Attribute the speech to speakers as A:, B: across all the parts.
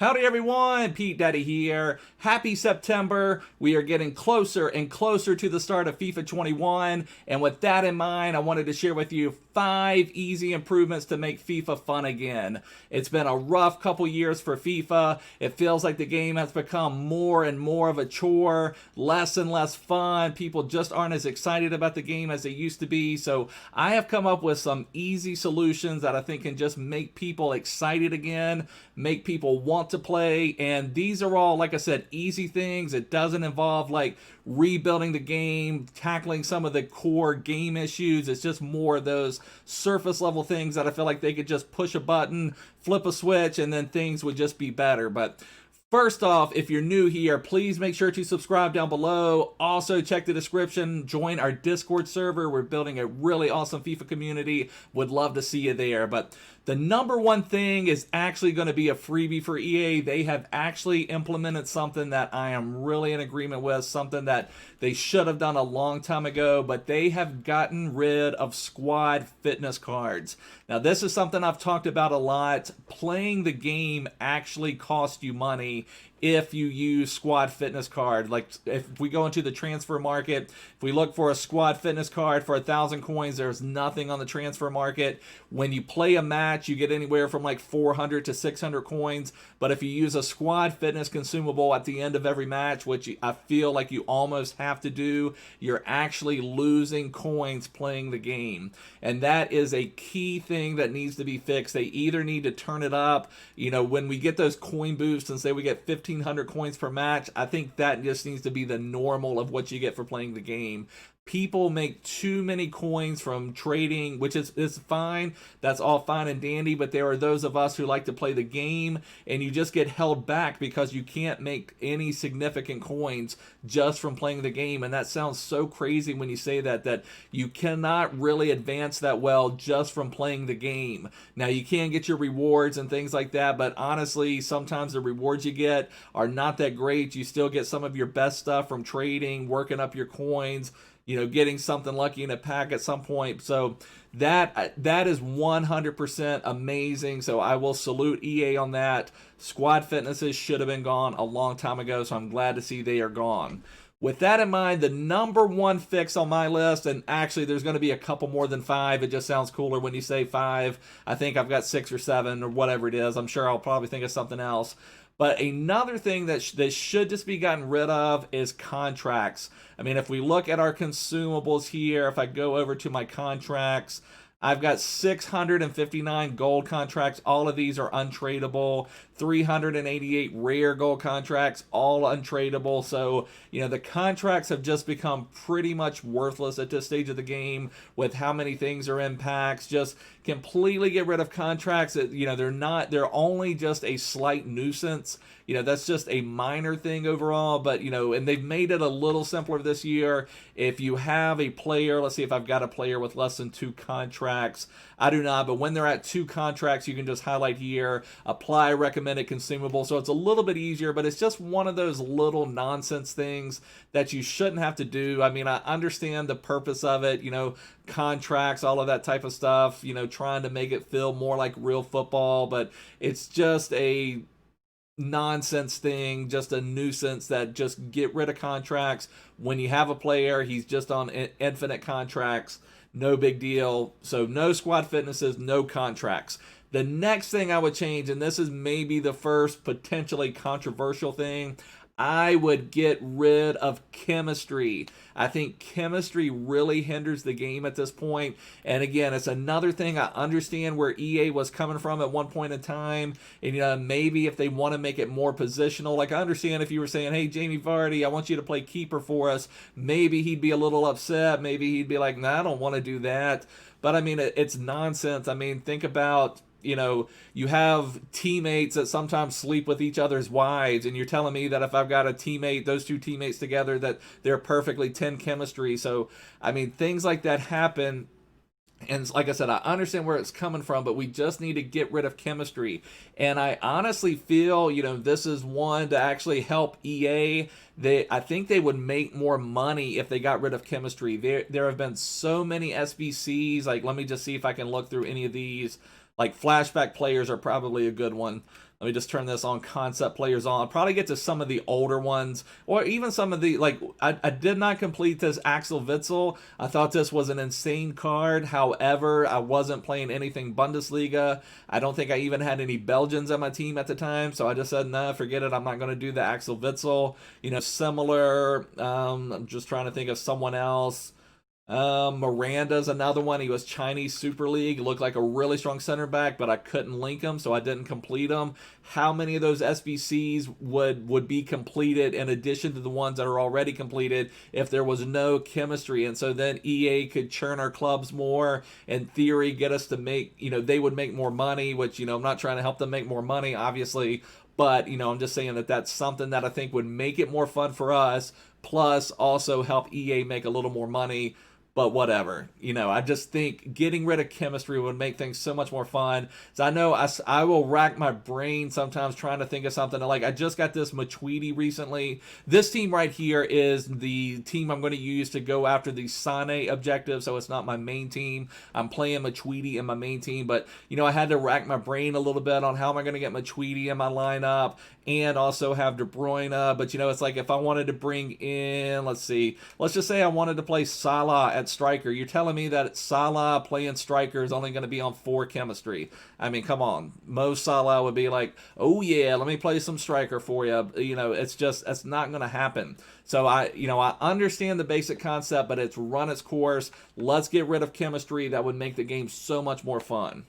A: Howdy everyone, Pete Daddy here. Happy September. We are getting closer and closer to the start of FIFA 21. And with that in mind, I wanted to share with you 5 easy improvements to make FIFA fun again. It's been a rough couple years for FIFA. It feels like the game has become more and more of a chore, less and less fun. People just aren't as excited about the game as they used to be. So I have come up with some easy solutions that I think can just make people excited again, make people want to play. And these are all, like I said, easy things. It doesn't involve like rebuilding the game, tackling some of the core game issues. It's just more of those surface level things that I feel like they could just push a button, flip a switch, and then things would just be better. But first off, if you're new here, please make sure to subscribe down below. Also, check the description. Join our Discord server. We're building a really awesome FIFA community. Would love to see you there. But the number one thing is actually going to be a freebie for EA. They have actually implemented something that I am really in agreement with, something that they should have done a long time ago, but they have gotten rid of squad fitness cards. Now, this is something I've talked about a lot. Playing the game actually costs you money if you use squad fitness card. Like if we go into the transfer market, if we look for a squad fitness card for 1,000 coins, there's nothing on the transfer market. When you play a match, you get anywhere from like 400 to 600 coins. But if you use a squad fitness consumable at the end of every match, which I feel like you almost have to do, you're actually losing coins playing the game. And that is a key thing that needs to be fixed. They either need to turn it up, when we get those coin boosts and say we get 1,500 coins per match, I think that just needs to be the normal of what you get for playing the game. People make too many coins from trading, which is fine. That's all fine and dandy, but there are those of us who like to play the game, and you just get held back because you can't make any significant coins just from playing the game. And that sounds so crazy when you say that you cannot really advance that well just from playing the game. Now, you can get your rewards and things like that, but honestly, sometimes the rewards you get are not that great. You still get some of your best stuff from trading, working up your coins, getting something lucky in a pack at some point. So that is 100% amazing. So I will salute EA on that. Squad fitnesses should have been gone a long time ago, so I'm glad to see they are gone. With that in mind, the number one fix on my list, and actually there's going to be a couple more than 5. It just sounds cooler when you say 5. I think I've got 6 or 7 or whatever it is. I'm sure I'll probably think of something else. But another thing that should just be gotten rid of is contracts. I mean, if we look at our consumables here, if I go over to my contracts, I've got 659 gold contracts. All of these are untradeable. 388 rare gold contracts, all untradeable. So, the contracts have just become pretty much worthless at this stage of the game with how many things are in packs. Just completely get rid of contracts. They're only just a slight nuisance. That's just a minor thing overall, but, and they've made it a little simpler this year. If you have a player, let's see if I've got a player with less than 2 contracts. I do not, but when they're at 2 contracts, you can just highlight here, apply recommended consumable. So it's a little bit easier, but it's just one of those little nonsense things that you shouldn't have to do. I mean, I understand the purpose of it, contracts, all of that type of stuff, trying to make it feel more like real football, but it's just a nonsense thing, just a nuisance. That just get rid of contracts. When you have a player, he's just on infinite contracts, no big deal. So no squad fitnesses, no contracts. The next thing I would change, and this is maybe the first potentially controversial thing, I would get rid of chemistry. I think chemistry really hinders the game at this point. And again, it's another thing. I understand where EA was coming from at one point in time. And maybe if they want to make it more positional, like I understand if you were saying, hey, Jamie Vardy, I want you to play keeper for us, maybe he'd be a little upset. Maybe he'd be like, nah, I don't want to do that. But I mean, it's nonsense. I mean, think about, you have teammates that sometimes sleep with each other's wives, and you're telling me that if I've got a teammate, those 2 teammates together, that they're perfectly 10 chemistry. So, I mean, things like that happen. And like I said, I understand where it's coming from, but we just need to get rid of chemistry. And I honestly feel, this is one to actually help EA. I think they would make more money if they got rid of chemistry. There have been so many SBCs. Like, let me just see if I can look through any of these. Like, flashback players are probably a good one. Let me just turn this on concept players on. I'll probably get to some of the older ones, or even some of the, like, I did not complete this Axel Witsel. I thought this was an insane card. However, I wasn't playing anything Bundesliga. I don't think I even had any Belgians on my team at the time, so I just said, nah, forget it. I'm not going to do the Axel Witsel. Similar. I'm just trying to think of someone else. Miranda's another one. He was Chinese Super League. Looked like a really strong center back, but I couldn't link him, so I didn't complete him. How many of those SBCs would be completed in addition to the ones that are already completed if there was no chemistry? And so then EA could churn our clubs more, in theory, get us to make, they would make more money, which, I'm not trying to help them make more money, obviously, but, I'm just saying that that's something that I think would make it more fun for us, plus also help EA make a little more money. But whatever, I just think getting rid of chemistry would make things so much more fun. So I know I will rack my brain sometimes trying to think of something. Like, I just got this Matuidi recently. This team right here is the team I'm going to use to go after the Sane objective, so it's not my main team. I'm playing Matuidi in my main team, but, I had to rack my brain a little bit on how am I going to get Matuidi in my lineup and also have De Bruyne. But, it's like if I wanted to bring in, let's just say I wanted to play Salah at striker. You're telling me that Salah playing striker is only going to be on 4 chemistry. I mean, come on. Mo Salah would be like, oh yeah, let me play some striker for you. It's not going to happen. So I understand the basic concept, but it's run its course. Let's get rid of chemistry. That would make the game so much more fun.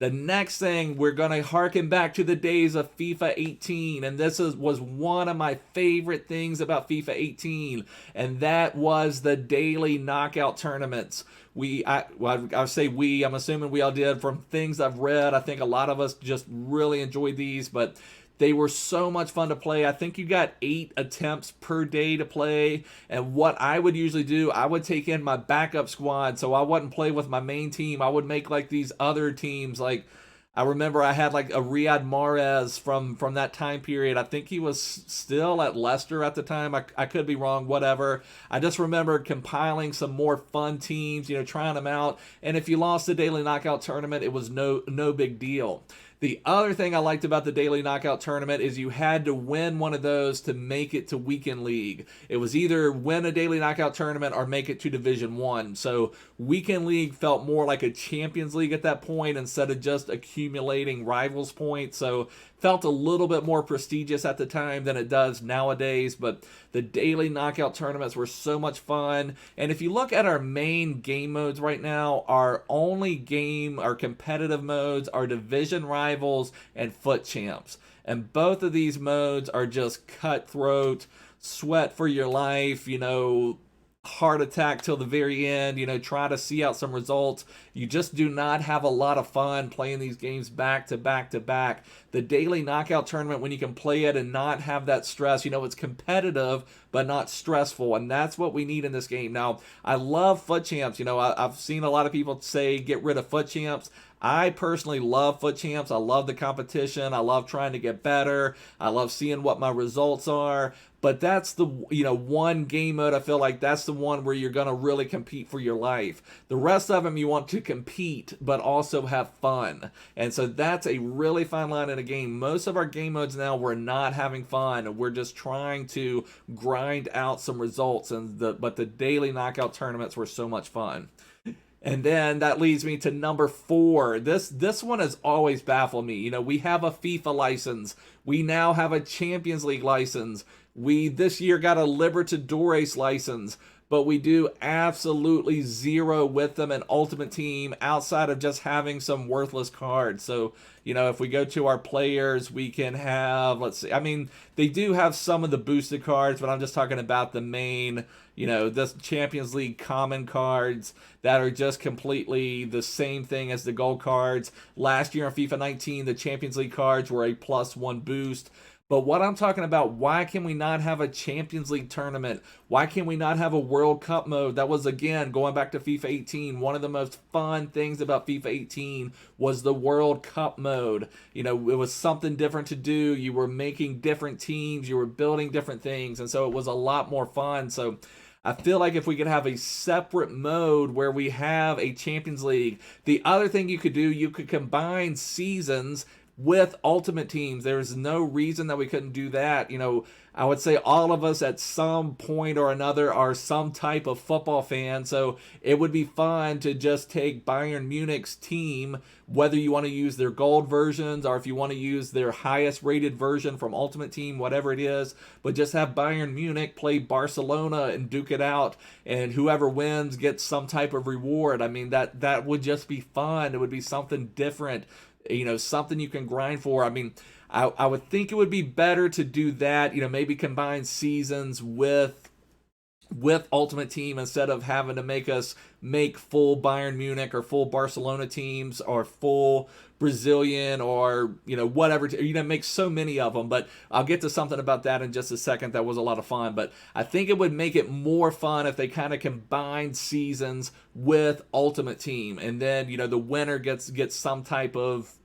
A: The next thing, we're going to harken back to the days of FIFA 18, and this was one of my favorite things about FIFA 18, and that was the daily knockout tournaments. I say we, I'm assuming we all did from things I've read. I think a lot of us just really enjoyed these, but they were so much fun to play. I think you got 8 attempts per day to play. And what I would usually do, I would take in my backup squad. So I wouldn't play with my main team. I would make like these other teams. Like, I remember I had like a Riyad Mahrez from that time period. I think he was still at Leicester at the time. I could be wrong, whatever. I just remember compiling some more fun teams, trying them out. And if you lost the daily knockout tournament, it was no big deal. The other thing I liked about the daily knockout tournament is you had to win one of those to make it to weekend league. It was either win a daily knockout tournament or make it to Division 1. So weekend league felt more like a Champions League at that point instead of just accumulating rivals points. So felt a little bit more prestigious at the time than it does nowadays, but the daily knockout tournaments were so much fun. And if you look at our main game modes right now, our competitive modes are division rivals and foot champs. And both of these modes are just cutthroat, sweat for your life, heart attack till the very end, try to see out some results. You just do not have a lot of fun playing these games back to back to back. The daily knockout tournament, when you can play it and not have that stress, it's competitive but not stressful, and that's what we need in this game. Now, I love foot champs. I've seen a lot of people say get rid of foot champs. I personally love foot champs. I love the competition. I love trying to get better. I love seeing what my results are. But that's the one game mode I feel like that's the one where you're going to really compete for your life. The rest of them you want to compete but also have fun. And so that's a really fine line in a game. Most of our game modes now, we're not having fun. We're just trying to grind out some results. But the daily knockout tournaments were so much fun. And then that leads me to number 4. This one has always baffled me. We have a FIFA license. We now have a Champions League license. We this year got a Libertadores license, but we do absolutely zero with them in Ultimate Team outside of just having some worthless cards. So, if we go to our players, we can have, let's see, I mean, they do have some of the boosted cards, but I'm just talking about the main, this Champions League common cards that are just completely the same thing as the gold cards. Last year on FIFA 19, the Champions League cards were a +1 boost. But what I'm talking about, why can we not have a Champions League tournament? Why can we not have a World Cup mode? That was, again, going back to FIFA 18, one of the most fun things about FIFA 18 was the World Cup mode. It was something different to do. You were making different teams. You were building different things. And so it was a lot more fun. So I feel like if we could have a separate mode where we have a Champions League. The other thing you could do, you could combine seasons with Ultimate Teams. There's no reason that we couldn't do that. I would say all of us at some point or another are some type of football fan, so it would be fun to just take Bayern Munich's team, whether you want to use their gold versions or if you want to use their highest rated version from Ultimate Team, whatever it is, but just have Bayern Munich play Barcelona and duke it out, and whoever wins gets some type of reward. I mean, that would just be fun. It would be something different, something you can grind for. I mean, I would think it would be better to do that, maybe combine seasons with Ultimate Team instead of having to make us make full Bayern Munich or full Barcelona teams or full Brazilian or whatever, make so many of them. But I'll get to something about that in just a second. That was a lot of fun, but I think it would make it more fun if they kind of combined seasons with Ultimate Team, and then the winner gets some type of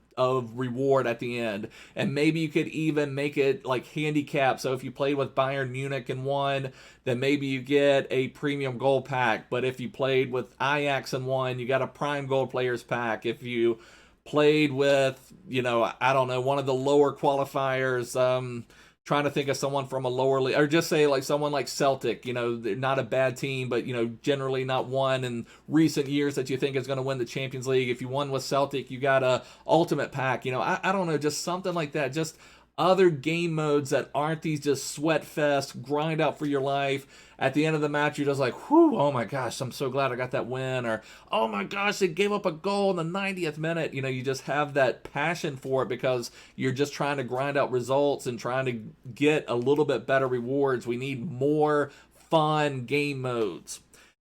A: reward at the end. And maybe you could even make it like handicap, so if you played with Bayern Munich and won, then maybe you get a premium gold pack. But if you played with Ajax and won, you got a prime gold players pack. If you played with I don't know, one of the lower qualifiers, trying to think of someone from a lower league, or just say like someone like Celtic, they're not a bad team, but generally not one in recent years that you think is going to win the Champions League. If you won with Celtic, you got a ultimate pack, I don't know, just something like that, just other game modes that aren't these just sweat fest, grind out for your life. At the end of the match, you're just like, whew, oh my gosh, I'm so glad I got that win. Or, oh my gosh, they gave up a goal in the 90th minute. You just have that passion for it because you're just trying to grind out results and trying to get a little bit better rewards. We need more fun game modes.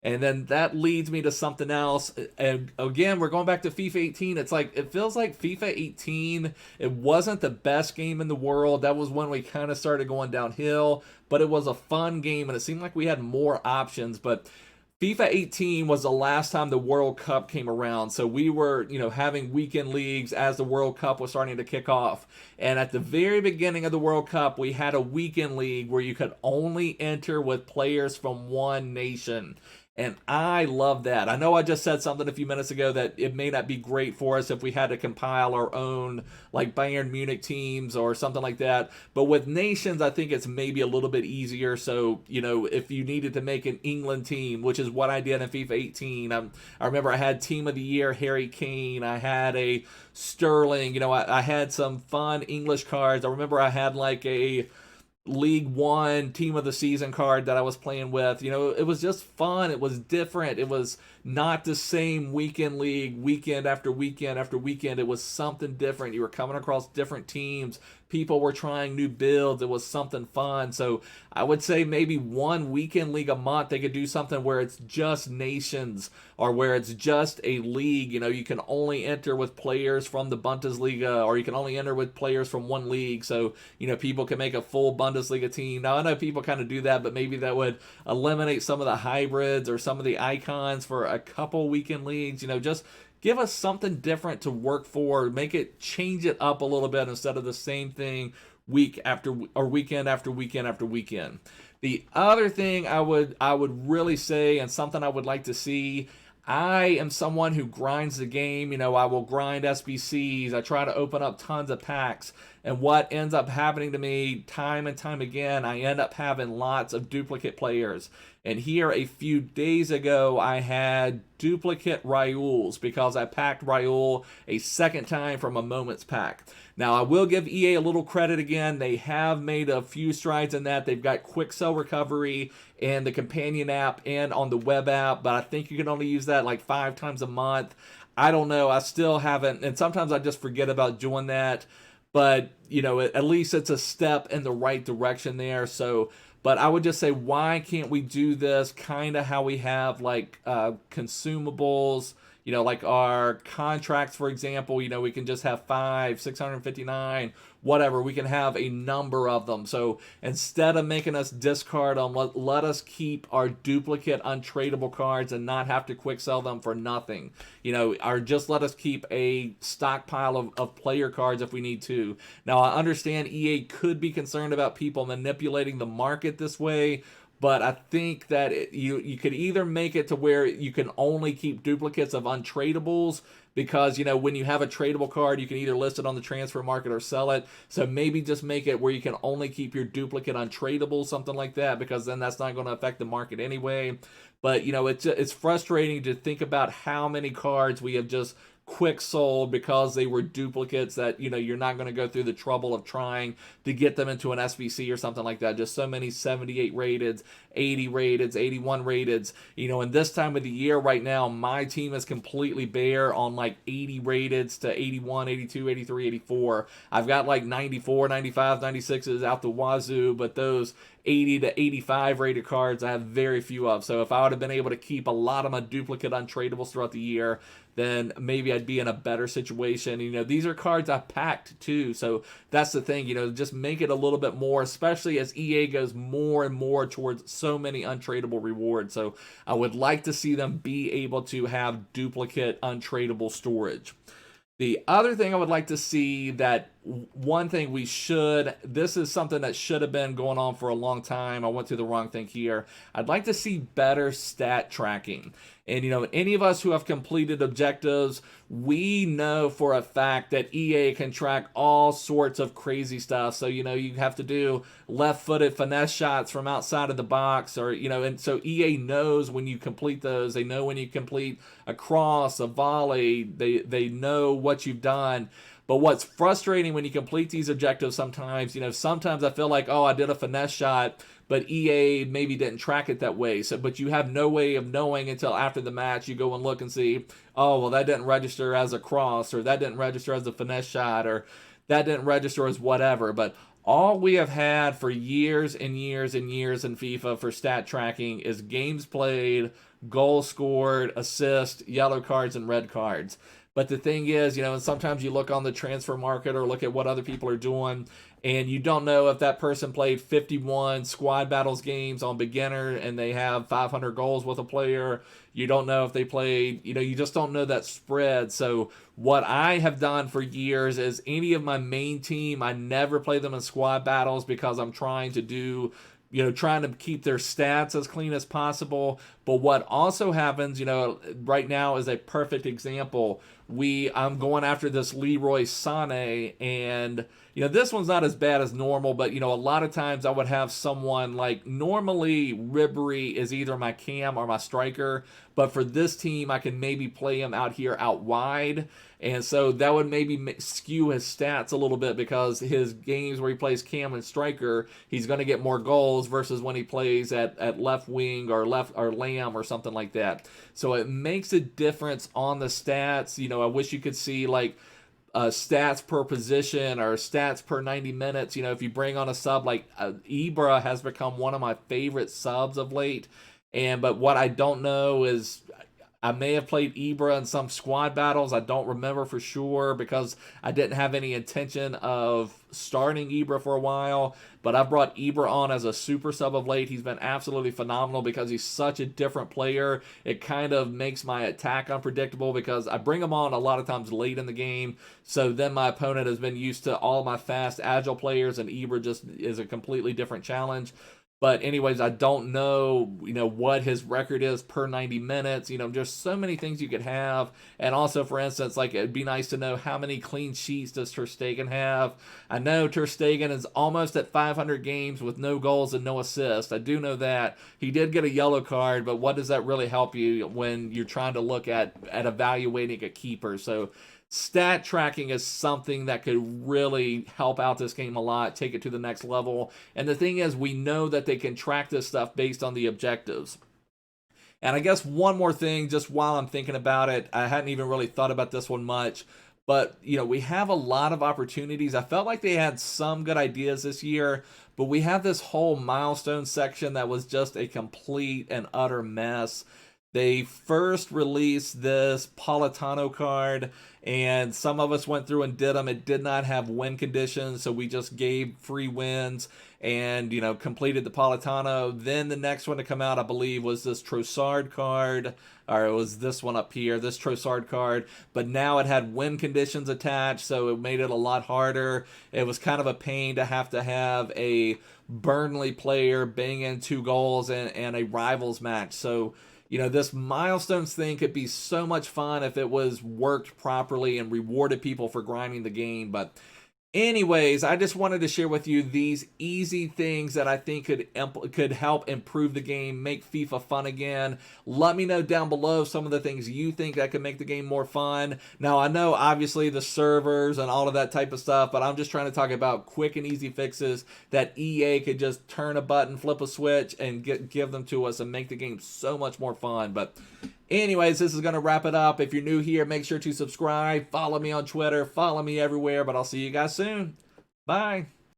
A: And then that leads me to something else. And again, we're going back to FIFA 18. It feels like FIFA 18, it wasn't the best game in the world. That was when we kind of started going downhill, but it was a fun game and it seemed like we had more options. But FIFA 18 was the last time the World Cup came around. So we were, having weekend leagues as the World Cup was starting to kick off. And at the very beginning of the World Cup, we had a weekend league where you could only enter with players from one nation. And I love that. I know I just said something a few minutes ago that it may not be great for us if we had to compile our own like Bayern Munich teams or something like that. But with nations, I think it's maybe a little bit easier. So, if you needed to make an England team, which is what I did in FIFA 18, I remember I had Team of the Year, Harry Kane. I had a Sterling. I had some fun English cards. I remember I had like a League One Team of the Season card that I was playing with. It was just fun. It was different. It was not the same weekend league, weekend after weekend after weekend. It was something different. You were coming across different teams. People were trying new builds. It was something fun. So I would say maybe one weekend league a month, they could do something where it's just nations or where it's just a league. You can only enter with players from the Bundesliga, or you can only enter with players from one league. So, people can make a full Bundesliga team. Now, I know people kind of do that, but maybe that would eliminate some of the hybrids or some of the icons for a couple weekend leagues. Just give us something different to work for. Change it up a little bit instead of the same thing week after or weekend after weekend after weekend. The other thing I would really say, and something I would like to see, I am someone who grinds the game. I will grind SBCs. I try to open up tons of packs. And what ends up happening to me time and time again, I end up having lots of duplicate players. And here a few days ago, I had duplicate Raúls because I packed Raúl a second time from a Moments pack. Now, I will give EA a little credit again. They have made a few strides in that. They've got quick sell recovery in the companion app and on the web app, but I think you can only use that like 5 times a month. I don't know. I still haven't, and sometimes I just forget about doing that. But, at least it's a step in the right direction there. So, but I would just say, why can't we do this kind of how we have like consumables, like our contracts, for example, we can just have 659, whatever. We can have a number of them. So instead of making us discard them, let us keep our duplicate untradeable cards and not have to quick sell them for nothing. Or just let us keep a stockpile of player cards if we need to. Now, I understand EA could be concerned about people manipulating the market this way, but I think that you could either make it to where you can only keep duplicates of untradables, because when you have a tradable card, you can either list it on the transfer market or sell it. So maybe just make it where you can only keep your duplicate untradable, something like that, because then that's not going to affect the market anyway. But it's frustrating to think about how many cards we have just quick sold because they were duplicates that you're not going to go through the trouble of trying to get them into an SBC or something like that. Just so many 78 rated, 80 rated, 81 rated. And this time of the year right now, my team is completely bare on like 80 rated to 81, 82, 83, 84. I've got like 94, 95, 96s out the wazoo, but those 80 to 85 rated cards I have very few of. So if I would have been able to keep a lot of my duplicate untradables throughout the year, then maybe I'd be in a better situation. These are cards I packed too. So that's the thing, just make it a little bit more, especially as EA goes more and more towards so many untradable rewards. So I would like to see them be able to have duplicate untradable storage. The other thing I would like to see, that one thing this is something that should have been going on for a long time. I went to the wrong thing here. I'd like to see better stat tracking. And, any of us who have completed objectives, we know for a fact that EA can track all sorts of crazy stuff. So, you have to do left-footed finesse shots from outside of the box, or, and so EA knows when you complete those. They know when you complete a cross, a volley. They know what you've done. But what's frustrating when you complete these objectives sometimes, sometimes I feel like, oh, I did a finesse shot, but EA maybe didn't track it that way. So, but you have no way of knowing until after the match. You go and look and see, oh, well, that didn't register as a cross, or that didn't register as a finesse shot, or that didn't register as whatever. But all we have had for years and years and years in FIFA for stat tracking is games played, goals scored, assists, yellow cards, and red cards. But the thing is, and sometimes you look on the transfer market or look at what other people are doing, and you don't know if that person played 51 squad battles games on beginner and they have 500 goals with a player. You don't know if they played, you just don't know that spread. So what I have done for years is any of my main team, I never play them in squad battles because I'm trying to trying to keep their stats as clean as possible. But what also happens, right now is a perfect example. I'm going after this Leroy Sané, and this one's not as bad as normal, but a lot of times I would have someone like, normally Ribery is either my cam or my striker, but for this team I can maybe play him out here out wide, and so that would maybe skew his stats a little bit, because his games where he plays cam and striker, he's going to get more goals versus when he plays at left wing or lamb or something like that. So it makes a difference on the stats. I wish you could see like stats per position or stats per 90 minutes. If you bring on a sub like Ibra has become one of my favorite subs of late. But what I don't know is, I may have played Ibra in some squad battles. I don't remember for sure because I didn't have any intention of starting Ibra for a while. But I've brought Ibra on as a super sub of late. He's been absolutely phenomenal because he's such a different player. It kind of makes my attack unpredictable because I bring him on a lot of times late in the game. So then my opponent has been used to all my fast, agile players, and Ibra just is a completely different challenge. But anyways, I don't know, what his record is per 90 minutes. Just so many things you could have. And also, for instance, like, it'd be nice to know how many clean sheets does Ter Stegen have. I know Ter Stegen is almost at 500 games with no goals and no assists. I do know that. He did get a yellow card, but what does that really help you when you're trying to look at evaluating a keeper? So stat tracking is something that could really help out this game a lot, take it to the next level. And the thing is, we know that they can track this stuff based on the objectives. And I guess one more thing, just while I'm thinking about it, I hadn't even really thought about this one much, but we have a lot of opportunities. I felt like they had some good ideas this year, but we have this whole milestone section that was just a complete and utter mess. They first released this Politano card, and some of us went through and did them. It did not have win conditions, so we just gave free wins and, you know, completed the Politano. Then the next one to come out, I believe, was this Trossard card, or it was this one up here, this Trossard card. But now it had win conditions attached, so it made it a lot harder. It was kind of a pain to have a Burnley player bang in 2 goals and a rivals match. So, you know, this Milestones thing could be so much fun if it was worked properly and rewarded people for grinding the game. But anyways, I just wanted to share with you these easy things that I think could help improve the game, make FIFA fun again. Let me know down below some of the things you think that could make the game more fun. Now, I know obviously the servers and all of that type of stuff, but I'm just trying to talk about quick and easy fixes that EA could just turn a button, flip a switch, and give them to us and make the game so much more fun. But anyways, this is going to wrap it up. If you're new here, make sure to subscribe, follow me on Twitter, follow me everywhere, but I'll see you guys soon. Bye.